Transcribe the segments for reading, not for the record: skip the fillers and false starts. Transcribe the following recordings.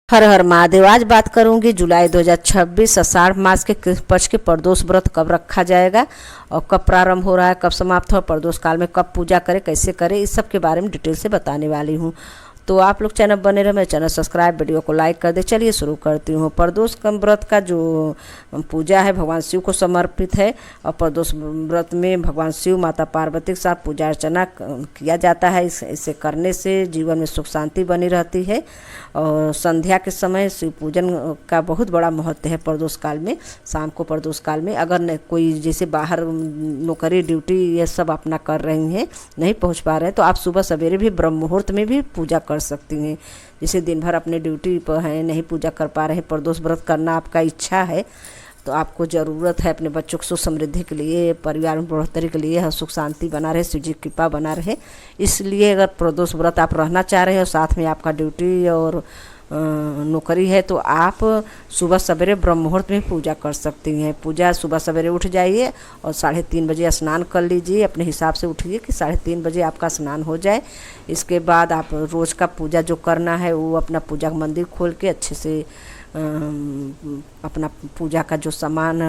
हर हर महादेव। आज बात करूंगी जुलाई 2026 आषाढ़ मास के कृष्ण पक्ष के प्रदोष व्रत कब रखा जाएगा और कब प्रारंभ हो रहा है, कब समाप्त हो, प्रदोष काल में कब पूजा करें, कैसे करें, इस सब के बारे में डिटेल से बताने वाली हूँ। तो आप लोग चैनल बने रहे, मेरे चैनल सब्सक्राइब, वीडियो को लाइक कर दे। चलिए शुरू करती हूँ। प्रदोष व्रत का जो पूजा है भगवान शिव को समर्पित है और प्रदोष व्रत में भगवान शिव माता पार्वती के साथ पूजा अर्चना किया जाता है। इसे करने से जीवन में सुख शांति बनी रहती है और संध्या के समय शिव पूजन का बहुत बड़ा महत्व है। प्रदोष काल में, शाम को प्रदोष काल में अगर कोई जैसे बाहर नौकरी ड्यूटी ये सब अपना कर रही हैं, नहीं पहुँच पा रहे हैं, तो आप सुबह सवेरे भी ब्रह्म मुहूर्त में भी पूजा कर सकती हैं। जैसे दिन भर अपने ड्यूटी पर हैं, नहीं पूजा कर पा रहे हैं, प्रदोष व्रत करना आपका इच्छा है, तो आपको ज़रूरत है अपने बच्चों को सुख समृद्धि के लिए, परिवार में बढ़ोतरी के लिए, सुख शांति बना रहे, शिव जी की कृपा बना रहे, इसलिए अगर प्रदोष व्रत आप रहना चाह रहे हो, साथ में आपका ड्यूटी और नौकरी है, तो आप सुबह सवेरे ब्रह्म मुहूर्त में पूजा कर सकती हैं। पूजा सुबह सवेरे उठ जाइए और 3:30 बजे स्नान कर लीजिए। अपने हिसाब से उठिए कि 3:30 बजे आपका स्नान हो जाए। इसके बाद आप रोज़ का पूजा जो करना है वो अपना पूजा मंदिर खोल के अच्छे से अपना पूजा का जो सामान,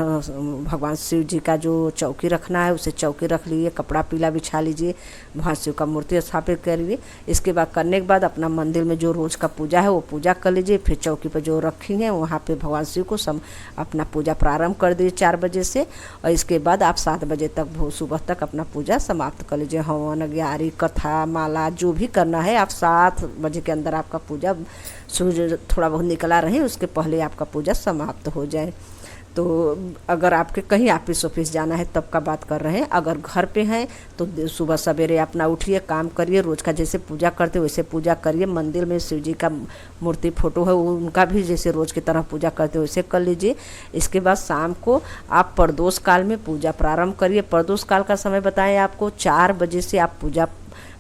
भगवान शिव जी का जो चौकी रखना है उसे चौकी रख लीजिए, कपड़ा पीला बिछा लीजिए, भगवान शिव का मूर्ति स्थापित करिए। इसके बाद करने के बाद अपना मंदिर में जो रोज़ का पूजा है वो पूजा कर लीजिए। फिर चौकी पर जो रखी है वहाँ पे भगवान शिव को अपना पूजा प्रारंभ कर दीजिए 4 बजे से, और इसके बाद आप 7 बजे तक सुबह तक अपना पूजा समाप्त कर लीजिए। हवन, ग्यारह, कथा, माला जो भी करना है आप 7 बजे के अंदर आपका पूजा, सूर्य थोड़ा बहुत निकला रहे उसके पहले आपका पूजा समाप्त हो जाए। तो अगर आपके कहीं ऑफिस जाना है तब का बात कर रहे हैं। अगर घर पे हैं तो सुबह सवेरे अपना उठिए, काम करिए, रोज़ का जैसे पूजा करते वैसे पूजा करिए। मंदिर में शिव जी का मूर्ति फोटो है उनका भी जैसे रोज़ की तरह पूजा करते वैसे कर लीजिए। इसके बाद शाम को आप प्रदोष काल में पूजा प्रारंभ करिए। प्रदोष काल का समय बताएं आपको, 4 बजे से आप पूजा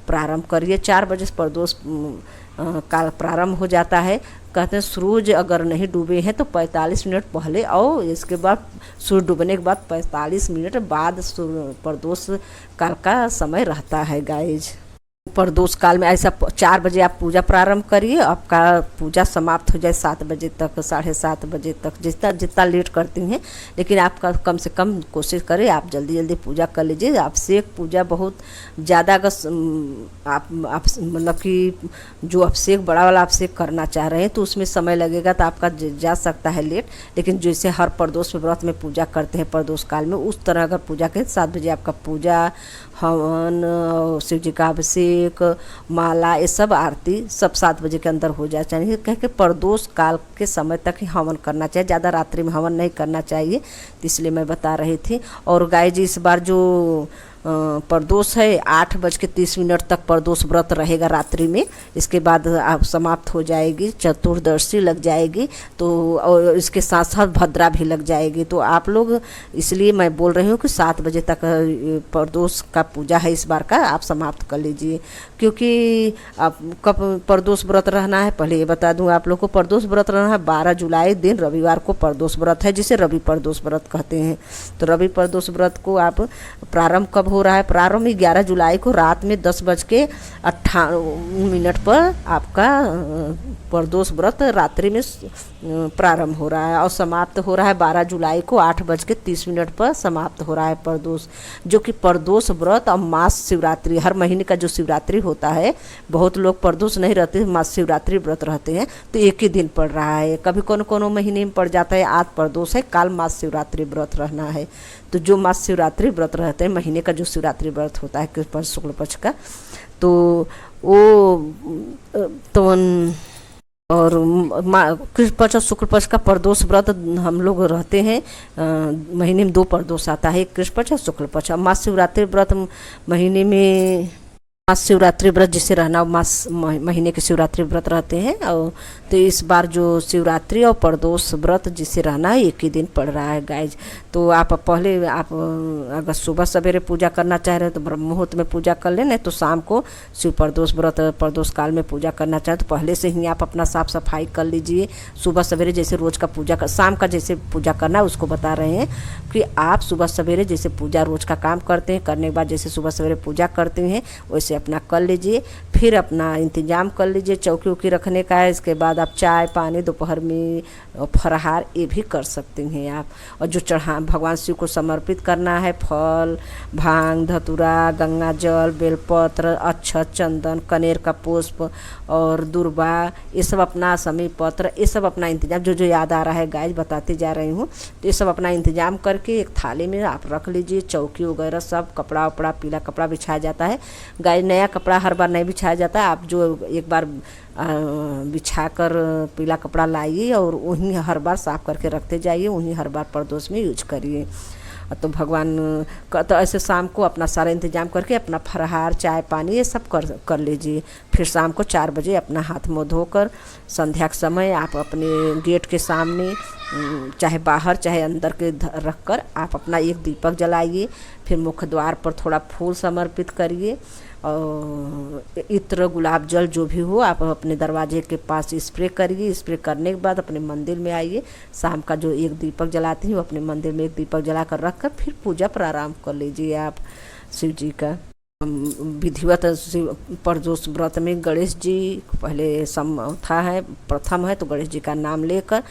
प्रारंभ करिए। 4 बजे से प्रदोष काल प्रारंभ हो जाता है। कहते हैं सूरज अगर नहीं डूबे हैं तो 45 मिनट पहले और इसके बाद सूरज डूबने के बाद 45 मिनट बाद प्रदोष काल का समय रहता है गाइज। प्रदोष काल में ऐसा 4 बजे आप पूजा प्रारंभ करिए, आपका पूजा समाप्त हो जाए 7 बजे तक, 7:30 बजे तक, जितना लेट करती हैं, लेकिन आपका कम से कम कोशिश करें आप जल्दी जल्दी पूजा कर लीजिए। अभिषेक पूजा बहुत ज़्यादा अगर आप मतलब कि जो अभिषेक बड़ा वाला अभिषेक करना चाह रहे हैं तो उसमें समय लगेगा, तो आपका जा सकता है लेट। लेकिन जैसे हर प्रदोष व्रत में पूजा करते हैं प्रदोष काल में, उस तरह अगर पूजा करें 7 बजे आपका पूजा, हवन, शिव जी का अभिषेक, माला, ये सब आरती सब 7 बजे के अंदर हो जाना चाहिए। कह के प्रदोष काल के समय तक ही हवन करना चाहिए, ज़्यादा रात्रि में हवन नहीं करना चाहिए, तो इसलिए मैं बता रही थी। और गाय जी इस बार जो प्रदोष है 8:30 तक प्रदोष व्रत रहेगा रात्रि में। इसके बाद आप समाप्त हो जाएगी, चतुर्दशी लग जाएगी, तो और इसके साथ साथ भद्रा भी लग जाएगी। तो आप लोग, इसलिए मैं बोल रही हूँ कि 7 बजे तक प्रदोष का पूजा है इस बार का, आप समाप्त कर लीजिए। क्योंकि आप कब प्रदोष व्रत रहना है पहले ये बता दूँ आप लोग को। प्रदोष व्रत रहना है 12 जुलाई दिन रविवार को प्रदोष व्रत है, जिसे रवि प्रदोष व्रत कहते हैं। तो रवि प्रदोष व्रत को आप प्रारंभ कब हो रहा है? प्रारंभ 11 जुलाई को रात में 10:58 पर आपका प्रदोष व्रत रात्रि में प्रारंभ हो रहा है और समाप्त हो रहा है 12 जुलाई को 8:30 पर समाप्त हो रहा है प्रदोष। जो कि प्रदोष व्रत और मास शिवरात्रि, हर महीने का जो शिवरात्रि होता है, बहुत लोग प्रदोष नहीं रहते, मास शिवरात्रि व्रत रहते हैं, तो एक ही दिन पड़ रहा है। कभी कोनो महीने में पड़ जाता है, आज प्रदोष है, काल मास शिवरात्रि व्रत रहना है। तो जो मास शिवरात्रि व्रत रहते हैं, महीने का जो शिवरात्रि व्रत होता है कृष्ण पक्ष शुक्ल पक्ष का, तो वो तो और कृष्ण पक्ष और शुक्ल पक्ष का प्रदोष व्रत हम लोग रहते हैं। महीने में 2 प्रदोष आता है, कृष्ण पक्ष और शुक्ल पक्ष। मास शिवरात्रि व्रत महीने में, मास शिवरात्रि व्रत जिसे रहना, मास महीने के शिवरात्रि व्रत रहते हैं। और तो इस बार जो शिवरात्रि और प्रदोष व्रत जिसे रहना है एक ही दिन पड़ रहा है गाइज। तो आप पहले आप अगर सुबह सवेरे पूजा करना चाह रहे हैं तो ब्रह्म मुहूर्त में पूजा कर लें, नहीं तो शाम को शिव प्रदोष व्रत प्रदोष काल में पूजा करना चाहें तो पहले से ही आप अपना साफ सफाई कर लीजिए। सुबह सवेरे जैसे रोज़ का पूजा कर, शाम का जैसे पूजा करना है उसको बता रहे हैं कि आप सुबह सवेरे जैसे पूजा रोज़ का काम करते हैं, करने के बाद जैसे सुबह सवेरे पूजा करते हैं वैसे अपना कर लीजिए। फिर अपना इंतज़ाम कर लीजिए चौकी उकी रखने का है। इसके बाद आप चाय पानी दोपहर में फलाहार ये भी कर सकती हैं आप। और जो चढ़ा भगवान शिव को समर्पित करना है, फल भांग धतूरा गंगा जल बेलपत्र अक्षत चंदन कनेर का पुष्प और दुर्वा, ये सब अपना समी पत्र, ये सब अपना इंतजाम जो जो याद आ रहा है गाइस बताती जा रही हूँ। तो ये सब अपना इंतजाम करके एक थाली में आप रख लीजिए। चौकी वगैरह सब कपड़ा उपड़ा पीला कपड़ा बिछाया जाता है गाइस। नया कपड़ा हर बार नहीं बिछाया जाता है। आप जो एक बार बिछा कर पीला कपड़ा लाइए और वहीं हर बार साफ करके रखते जाइए, वहीं हर बार प्रदोष में यूज करिए। तो भगवान का तो ऐसे शाम को अपना सारा इंतजाम करके अपना फलाहार चाय पानी ये सब कर लीजिए। फिर शाम को 4 बजे अपना हाथ मुँह धोकर संध्या के समय आप अपने गेट के सामने चाहे बाहर चाहे अंदर के रख कर आप अपना एक दीपक जलाइए। फिर मुख्य द्वार पर थोड़ा फूल समर्पित करिए और इत्र गुलाब जल जो भी हो आप अपने दरवाजे के पास स्प्रे करिए। स्प्रे करने के बाद अपने मंदिर में आइए। शाम का जो एक दीपक जलाती हूँ अपने मंदिर में एक दीपक जला कर रख कर फिर पूजा प्रारंभ कर लीजिए आप शिव जी का। विधिवत प्रदोष व्रत में गणेश जी पहले समथा है प्रथम है, तो गणेश जी का नाम लेकर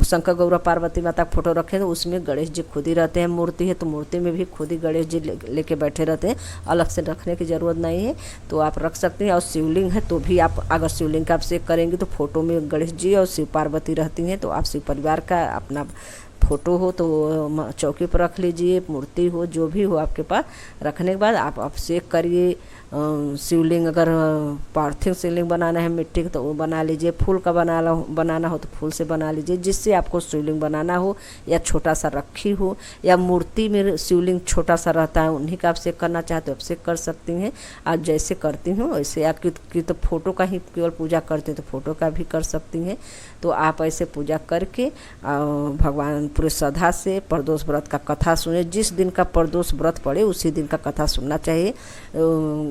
शंकर गौरा पार्वती माता का फोटो रखें तो उसमें गणेश जी खुद ही रहते हैं। मूर्ति है तो मूर्ति में भी खुद ही गणेश जी लेके बैठे रहते हैं, अलग से रखने की ज़रूरत नहीं है, तो आप रख सकते हैं। और शिवलिंग है तो भी आप अगर शिवलिंग का अभिषेक करेंगे तो फोटो में गणेश जी और शिव पार्वती रहती हैं, तो आप शिव परिवार का अपना फोटो हो तो चौकी पर रख लीजिए। मूर्ति हो जो भी हो आपके पास रखने के बाद आप अभिषेक करिए। शिवलिंग अगर पार्थिव शिवलिंग बनाना है मिट्टी का तो वो बना लीजिए। फूल का बनाना हो तो फूल से बना लीजिए। जिससे आपको शिवलिंग बनाना हो या छोटा सा रखी हो या मूर्ति में शिवलिंग छोटा सा रहता है उन्हीं का अभिषेक करना चाहते तो अभिषेक कर सकती हैं। आप जैसे करती हूँ वैसे आपकी तो फोटो का ही केवल पूजा करती हैं तो फोटो का भी कर सकती हैं। तो आप ऐसे पूजा करके भगवान पूरे श्रद्धा से प्रदोष व्रत का कथा सुने। जिस दिन का प्रदोष व्रत पड़े उसी दिन का कथा सुनना चाहिए।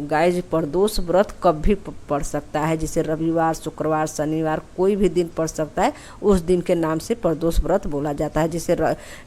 गाइस प्रदोष व्रत कब भी पढ़ सकता है, जैसे रविवार शुक्रवार शनिवार कोई भी दिन पढ़ सकता है, उस दिन के नाम से प्रदोष व्रत बोला जाता है। जैसे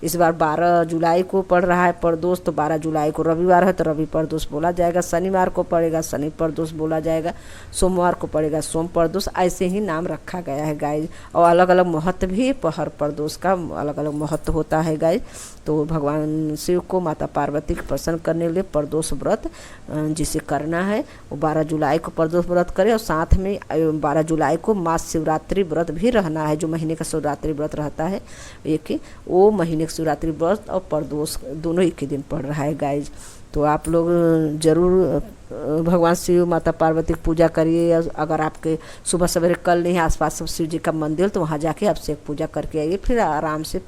इस बार 12 जुलाई को पड़ रहा है प्रदोष तो 12 जुलाई को रविवार है तो रवि प्रदोष बोला जाएगा। शनिवार को पड़ेगा शनि प्रदोष बोला जाएगा। सोमवार को पड़ेगा सोम प्रदोष। ऐसे ही नाम रखा गया है गाइस। और अलग अलग महत्व भी हर प्रदोष का अलग अलग महत्व होता है गाइस। तो भगवान शिव को माता पार्वती को प्रसन्न करने के लिए प्रदोष व्रत जिसे करना है वो 12 जुलाई को प्रदोष व्रत करे। और साथ में 12 जुलाई को महाशिवरात्रि व्रत भी रहना है, जो महीने का शिवरात्रि व्रत रहता है एक ही, वो महीने का शिवरात्रि व्रत और प्रदोष दोनों एक ही दिन पड़ रहा है गाइज। तो आप लोग ज़रूर भगवान शिव माता पार्वती की पूजा करिए। अगर आपके सुबह सवेरे कल नहीं है आसपास शिव जी का मंदिर तो वहाँ जाके आपसे पूजा करके आइए। फिर आराम से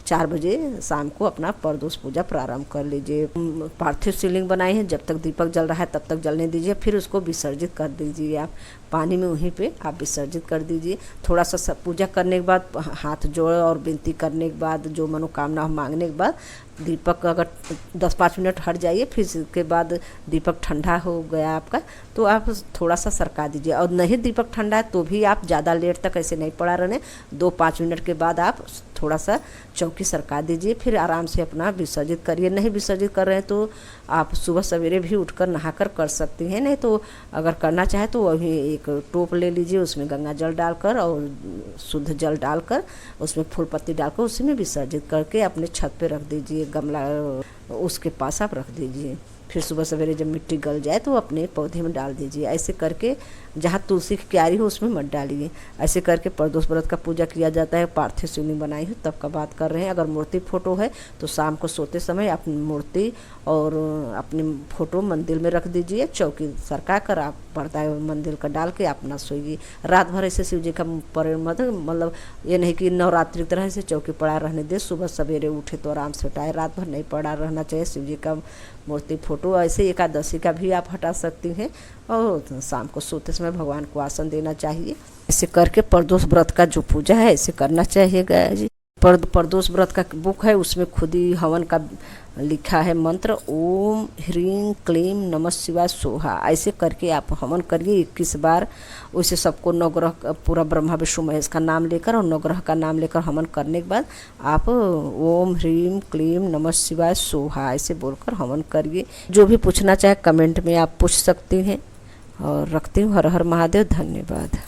4 बजे शाम को अपना प्रदोष पूजा प्रारंभ कर लीजिए। पार्थिव शिवलिंग बनाई है, जब तक दीपक जल रहा है तब तक जलने दीजिए, फिर उसको विसर्जित कर दीजिए। आप पानी में वहीं पे आप विसर्जित कर दीजिए। थोड़ा सा पूजा करने के बाद हाथ जोड़ और विनती करने के बाद जो मनोकामना मांगने के बाद दीपक अगर 10-5 मिनट हट जाइए, फिर इसके बाद दीपक ठंडा हो गया आपका तो आप थोड़ा सा सरका दीजिए। और नहीं दीपक ठंडा है तो भी आप ज़्यादा लेट तक ऐसे नहीं पड़ा रहने, 2-5 मिनट के बाद आप थोड़ा सा चौकी सरका दीजिए, फिर आराम से अपना विसर्जित करिए। नहीं विसर्जित कर रहे हैं तो आप सुबह सवेरे भी उठकर नहाकर कर सकती हैं। नहीं तो अगर करना चाहे तो वही एक टोप ले लीजिए, उसमें गंगा जल डालकर और शुद्ध जल डालकर उसमें फूल पत्ती डालकर उसी में विसर्जित करके अपने छत पे रख दीजिए। गमला उसके पास आप रख दीजिए। फिर सुबह सवेरे जब मिट्टी गल जाए तो अपने पौधे में डाल दीजिए। ऐसे करके जहाँ तुलसी की क्यारी हो उसमें मत डालिए। ऐसे करके प्रदोष व्रत का पूजा किया जाता है। पार्थिव शिवलिंग बनाई हो तब का बात कर रहे हैं। अगर मूर्ति फोटो है तो शाम को सोते समय अपनी मूर्ति और अपनी फोटो मंदिर में रख दीजिए। चौकी सरका कर आप पर्दा मंदिर का डाल के अपना सोइए। रात भर ऐसे शिव जी का मतलब ये नहीं कि नवरात्रि की तरह से चौकी पड़ा रहने दे, सुबह सवेरे उठे तो आराम से उठाए। रात भर नहीं पड़ा रहना चाहिए शिव जी का मूर्ति फोटो। ऐसे एकादशी का भी आप हटा सकती हैं और शाम को सोते समय भगवान को आसन देना चाहिए। ऐसे करके प्रदोष व्रत का जो पूजा है ऐसे करना चाहिए जी। प्रदोष व्रत का बुक है, उसमें खुद ही हवन का लिखा है मंत्र, ओम ह्रीं क्लीं नमः शिवाय सोहा। ऐसे करके आप हवन करिए 21 बार। उसे सबको नवग्रह पूरा ब्रह्मा विष्णु महेश का नाम लेकर और नवग्रह का नाम लेकर हवन करने के बाद आप ओम ह्रीं क्लीं नमः शिवाय सोहा ऐसे बोलकर हवन करिए। जो भी पूछना चाहे कमेंट में आप पूछ सकती हैं। और रखती हूँ। हर हर महादेव, धन्यवाद।